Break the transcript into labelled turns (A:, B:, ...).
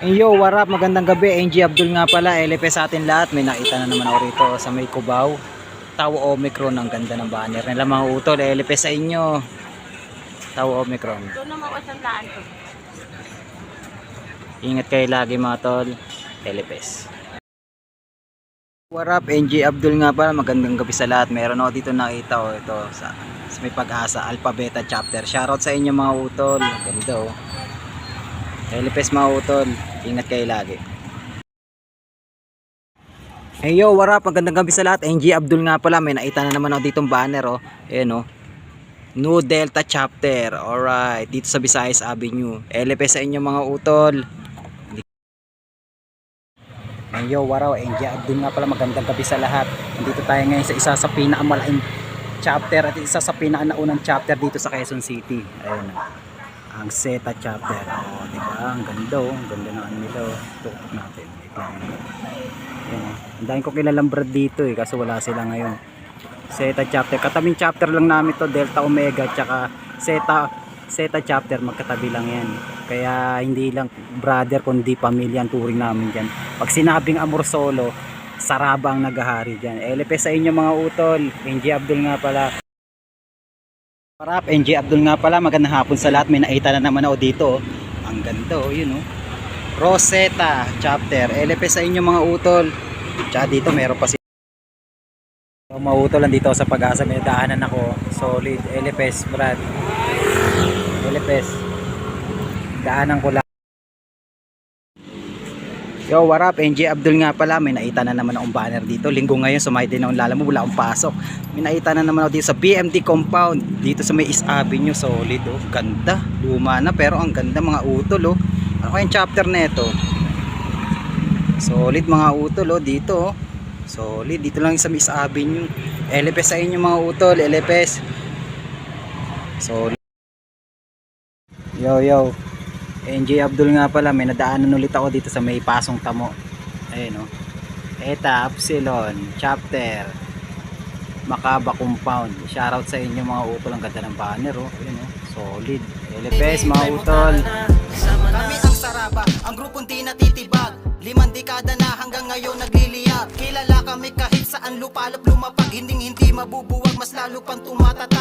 A: Yo, what up? Magandang gabi. NG Abdul nga pala. LP sa atin lahat. May nakita na naman ako rito sa may Cubao. Tao Omicron. Ang ganda ng banner nila mga utol. LP sa inyo. Tao Omicron.
B: Doon naman ako sa laan to.
A: Ingat kayo lagi mga tol. LPS. What up? NG Abdul nga pala. Magandang gabi sa lahat. Meron ako dito nakita. Ito sa may Pag-asa Alpha Beta Chapter. Shoutout sa inyo mga utol. Ganda oh. LPS mga utol. Ingat kayo lagi. Hey yo, what up? Magandang gabi sa lahat. NG Abdul nga pala. May nakita na naman ako ditong banner oh. Ayan oh. New Delta Chapter. Alright. Dito sa Visayas Avenue. LPS sa inyo mga utol. Hey yo, what up? NG Abdul nga pala. Magandang gabi sa lahat. Nandito tayo ngayon sa isa sa pinakamalaking chapter at isa sa pinakanaunang chapter dito sa Quezon City. Ayun oh. Ang Zeta Chapter. Oh, di ba? Ang ganda oh. Ang ganda ng ano nila oh. Tutok natin. Ayan. Ang dahil ko kilalang brad dito eh kasi wala sila ngayon. Zeta Chapter. Katabing chapter lang namin to. Delta Omega tsaka Zeta Chapter. Magkatabi lang yan. Kaya hindi lang brother kundi pamilya ang turing namin dyan. Pag sinabing Amor Solo, Saraba ang naghahari dyan. LP sa inyo mga utol. NG Abdul nga pala. Parap, NG Abdul nga pala, magandang hapon sa lahat. May nakita na naman ako dito. Ang ganda oh, yun oh. Rosetta Chapter. LP sa inyo mga utol. Tsaka dito meron pa si mga utol, nandito sa Pag-asa. May daanan ako. Solid. LPS Brad. LPS. Daanan ko lang. Yo, what up? NG Abdul nga pala. May nakita na naman akong banner dito. Linggo ngayon, sumakay din akong lala mo. Wala akong pasok. May nakita na naman ako dito sa BMT compound. Dito sa may East Avenue. Solid oh. Ganda. Luma na pero ang ganda mga utol oh. Ano kayong chapter na ito? Solid mga utol oh. Dito oh. Solid. Dito lang sa East Avenue. LPS sa inyo mga utol. LPS. Solid. Yo yo. NG Abdul nga pala, may nadaanan ulit ako dito sa may Pasong Tamo. Ayun o. Eta Epsilon Chapter Macaba Compound. Shoutout sa inyo mga utol. Ang ganda ng banner o. Ayun o. Solid. LPS mga utol.
C: Kami ang Saraba, ang grupong di natitibag. 5 dekada na hanggang ngayon nagliliyab. Kilala kami kahit saan lupalop lumapag. Hindi mabubuwag, mas lalo pang tumatata.